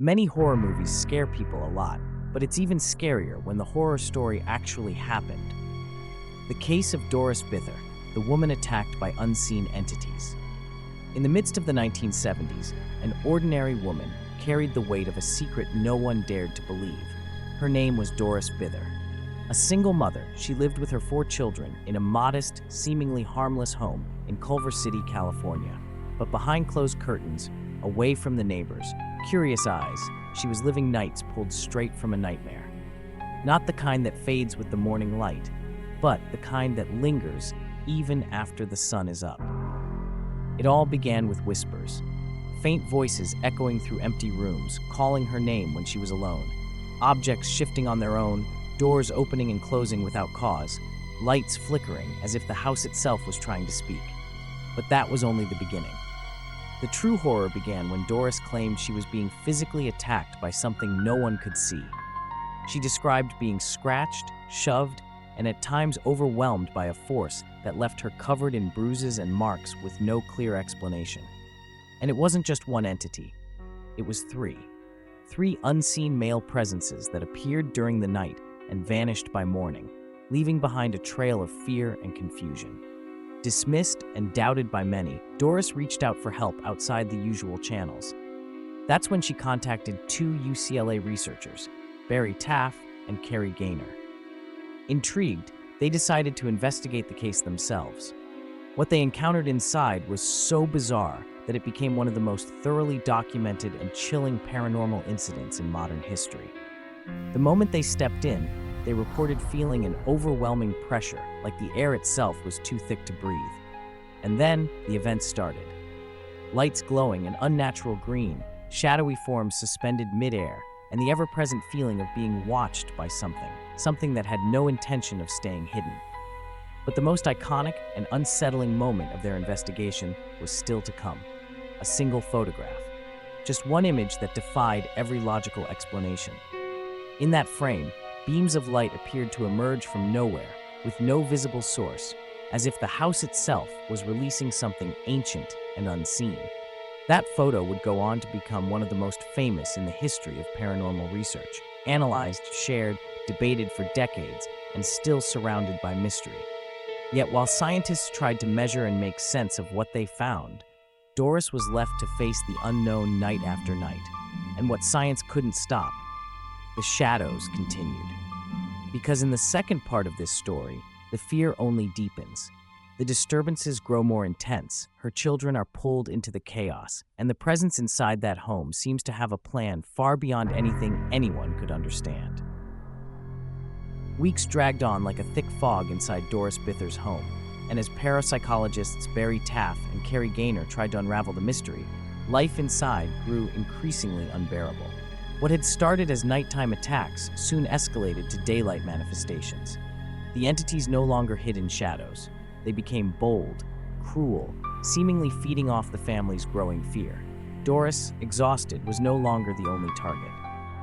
Many horror movies scare people a lot, but it's even scarier when the horror story actually happened. The case of Doris Bither, the woman attacked by unseen entities. In the midst of the 1970s, an ordinary woman carried the weight of a secret no one dared to believe. Her name was Doris Bither. A single mother, she lived with her 4 children in a modest, seemingly harmless home in Culver City, California. But behind closed curtains, away from the neighbors, curious eyes, she was living nights pulled straight from a nightmare. Not the kind that fades with the morning light, but the kind that lingers even after the sun is up. It all began with whispers, faint voices echoing through empty rooms, calling her name when she was alone, objects shifting on their own, doors opening and closing without cause, lights flickering as if the house itself was trying to speak. But that was only the beginning. The true horror began when Doris claimed she was being physically attacked by something no one could see. She described being scratched, shoved, and at times overwhelmed by a force that left her covered in bruises and marks with no clear explanation. And it wasn't just one entity. It was 3. 3 unseen male presences that appeared during the night and vanished by morning, leaving behind a trail of fear and confusion. Dismissed and doubted by many, Doris reached out for help outside the usual channels. That's when she contacted 2 UCLA researchers, Barry Taff and Carrie Gaynor. Intrigued, they decided to investigate the case themselves. What they encountered inside was so bizarre that it became one of the most thoroughly documented and chilling paranormal incidents in modern history. The moment they stepped in, they reported feeling an overwhelming pressure, like the air itself was too thick to breathe. And then the event started. Lights glowing an unnatural green, shadowy forms suspended midair, and the ever-present feeling of being watched by something that had no intention of staying hidden. But the most iconic and unsettling moment of their investigation was still to come. A single photograph. Just one image that defied every logical explanation. In that frame, beams of light appeared to emerge from nowhere, with no visible source, as if the house itself was releasing something ancient and unseen. That photo would go on to become one of the most famous in the history of paranormal research, analyzed, shared, debated for decades, and still surrounded by mystery. Yet while scientists tried to measure and make sense of what they found, Doris was left to face the unknown night after night. And what science couldn't stop, the shadows continued. Because in the second part of this story, the fear only deepens. The disturbances grow more intense, her children are pulled into the chaos, and the presence inside that home seems to have a plan far beyond anything anyone could understand. Weeks dragged on like a thick fog inside Doris Bither's home, and as parapsychologists Barry Taff and Carrie Gaynor tried to unravel the mystery, life inside grew increasingly unbearable. What had started as nighttime attacks soon escalated to daylight manifestations. The entities no longer hid in shadows. They became bold, cruel, seemingly feeding off the family's growing fear. Doris, exhausted, was no longer the only target.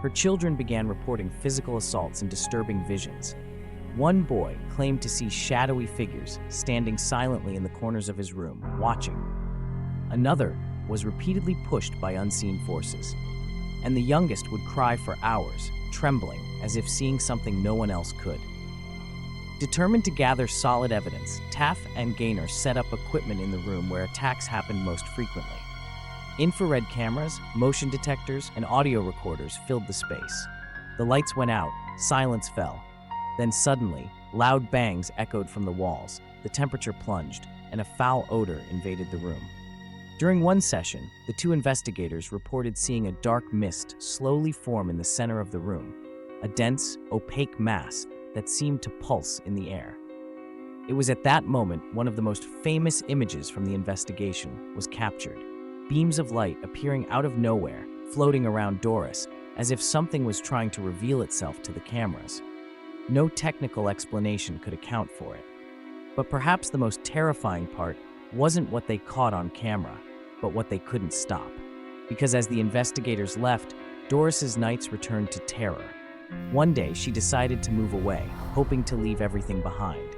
Her children began reporting physical assaults and disturbing visions. One boy claimed to see shadowy figures standing silently in the corners of his room, watching. Another was repeatedly pushed by unseen forces. And the youngest would cry for hours, trembling, as if seeing something no one else could. Determined to gather solid evidence, Taff and Gaynor set up equipment in the room where attacks happened most frequently. Infrared cameras, motion detectors, and audio recorders filled the space. The lights went out, silence fell. Then suddenly, loud bangs echoed from the walls, the temperature plunged, and a foul odor invaded the room. During one session, the 2 investigators reported seeing a dark mist slowly form in the center of the room, a dense, opaque mass that seemed to pulse in the air. It was at that moment one of the most famous images from the investigation was captured. Beams of light appearing out of nowhere, floating around Doris, as if something was trying to reveal itself to the cameras. No technical explanation could account for it. But perhaps the most terrifying part wasn't what they caught on camera, but what they couldn't stop. Because as the investigators left, Doris's nights returned to terror. One day, she decided to move away, hoping to leave everything behind.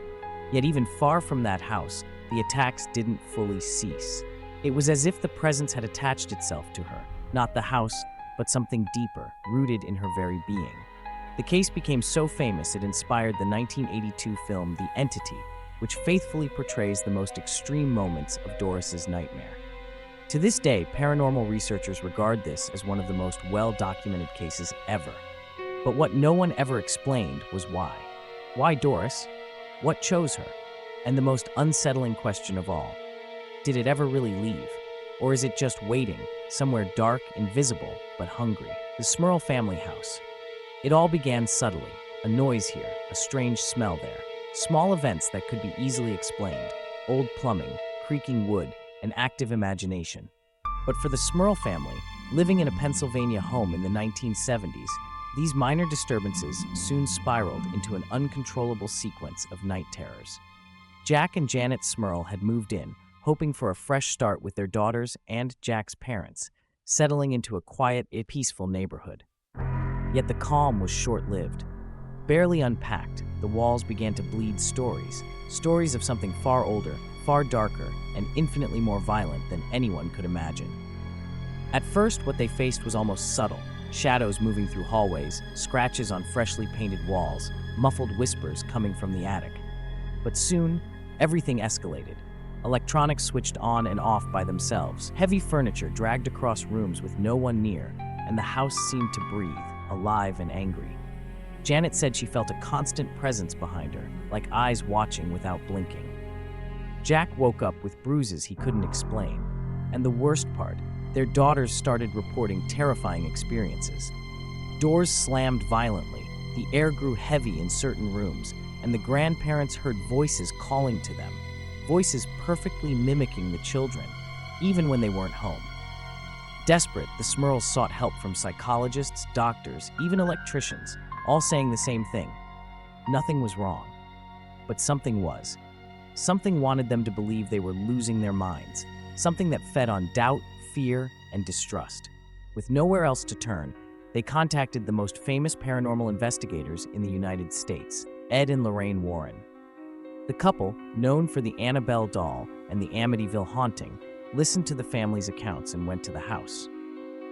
Yet even far from that house, the attacks didn't fully cease. It was as if the presence had attached itself to her, not the house, but something deeper, rooted in her very being. The case became so famous it inspired the 1982 film The Entity, which faithfully portrays the most extreme moments of Doris's nightmare. To this day, paranormal researchers regard this as one of the most well-documented cases ever. But what no one ever explained was why. Why Doris? What chose her? And the most unsettling question of all, did it ever really leave? Or is it just waiting, somewhere dark, invisible, but hungry? The Smurl family house. It all began subtly. A noise here, a strange smell there. Small events that could be easily explained. Old plumbing, creaking wood, an active imagination. But for the Smurl family, living in a Pennsylvania home in the 1970s, these minor disturbances soon spiraled into an uncontrollable sequence of night terrors. Jack and Janet Smurl had moved in, hoping for a fresh start with their daughters and Jack's parents, settling into a quiet, peaceful neighborhood. Yet the calm was short-lived. Barely unpacked, the walls began to bleed stories of something far older, far darker, and infinitely more violent than anyone could imagine. At first, what they faced was almost subtle. Shadows moving through hallways, scratches on freshly painted walls, muffled whispers coming from the attic. But soon, everything escalated. Electronics switched on and off by themselves. Heavy furniture dragged across rooms with no one near, and the house seemed to breathe, alive and angry. Janet said she felt a constant presence behind her, like eyes watching without blinking. Jack woke up with bruises he couldn't explain. And the worst part, their daughters started reporting terrifying experiences. Doors slammed violently, the air grew heavy in certain rooms, and the grandparents heard voices calling to them, voices perfectly mimicking the children, even when they weren't home. Desperate, the Smurls sought help from psychologists, doctors, even electricians, all saying the same thing. Nothing was wrong. But something was. Something wanted them to believe they were losing their minds, something that fed on doubt, fear, and distrust. With nowhere else to turn, they contacted the most famous paranormal investigators in the United States, Ed and Lorraine Warren. The couple, known for the Annabelle doll and the Amityville haunting, listened to the family's accounts and went to the house.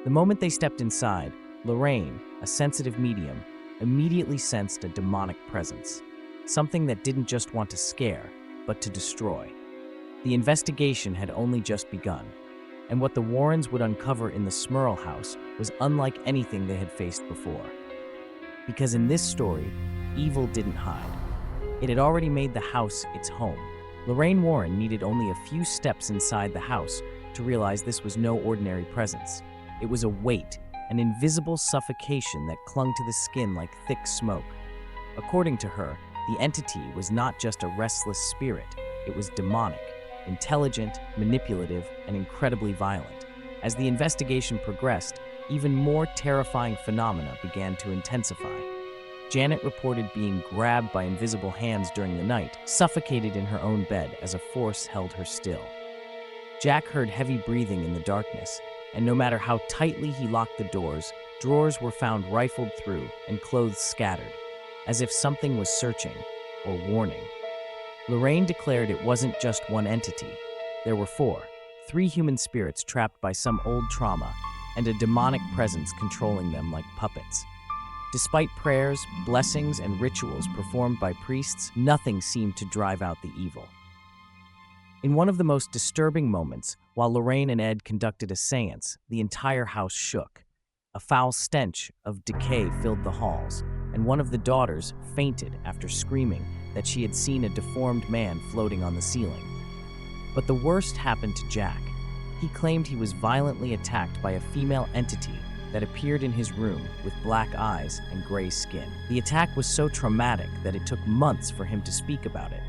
The moment they stepped inside, Lorraine, a sensitive medium, immediately sensed a demonic presence, something that didn't just want to scare, but to destroy. The investigation had only just begun, and what the Warrens would uncover in the Smurl house was unlike anything they had faced before. Because in this story, evil didn't hide. It had already made the house its home. Lorraine Warren needed only a few steps inside the house to realize this was no ordinary presence. It was a weight, an invisible suffocation that clung to the skin like thick smoke. According to her, the entity was not just a restless spirit, it was demonic, intelligent, manipulative, and incredibly violent. As the investigation progressed, even more terrifying phenomena began to intensify. Janet reported being grabbed by invisible hands during the night, suffocated in her own bed as a force held her still. Jack heard heavy breathing in the darkness, and no matter how tightly he locked the doors, drawers were found rifled through and clothes scattered, as if something was searching or warning. Lorraine declared it wasn't just one entity. There were four, three human spirits trapped by some old trauma, and a demonic presence controlling them like puppets. Despite prayers, blessings, and rituals performed by priests, nothing seemed to drive out the evil. In one of the most disturbing moments, while Lorraine and Ed conducted a seance, the entire house shook. A foul stench of decay filled the halls, and one of the daughters fainted after screaming that she had seen a deformed man floating on the ceiling. But the worst happened to Jack. He claimed he was violently attacked by a female entity that appeared in his room with black eyes and gray skin. The attack was so traumatic that it took months for him to speak about it.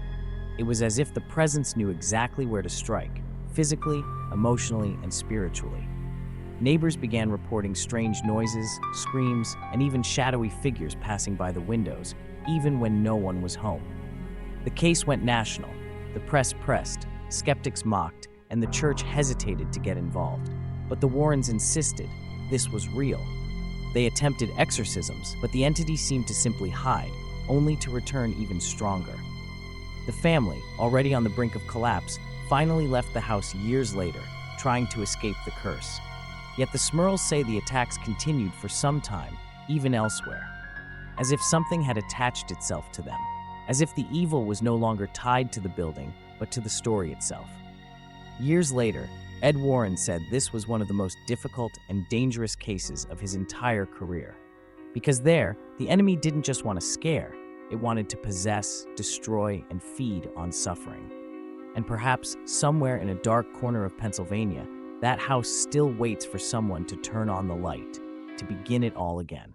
It was as if the presence knew exactly where to strike, physically, emotionally, and spiritually. Neighbors began reporting strange noises, screams, and even shadowy figures passing by the windows, even when no one was home. The case went national. The press pressed, skeptics mocked, and the church hesitated to get involved. But the Warrens insisted this was real. They attempted exorcisms, but the entity seemed to simply hide, only to return even stronger. The family, already on the brink of collapse, finally left the house years later, trying to escape the curse. Yet the Smurls say the attacks continued for some time, even elsewhere, as if something had attached itself to them, as if the evil was no longer tied to the building, but to the story itself. Years later, Ed Warren said this was one of the most difficult and dangerous cases of his entire career. Because there, the enemy didn't just want to scare, it wanted to possess, destroy, and feed on suffering. And perhaps somewhere in a dark corner of Pennsylvania, that house still waits for someone to turn on the light, to begin it all again.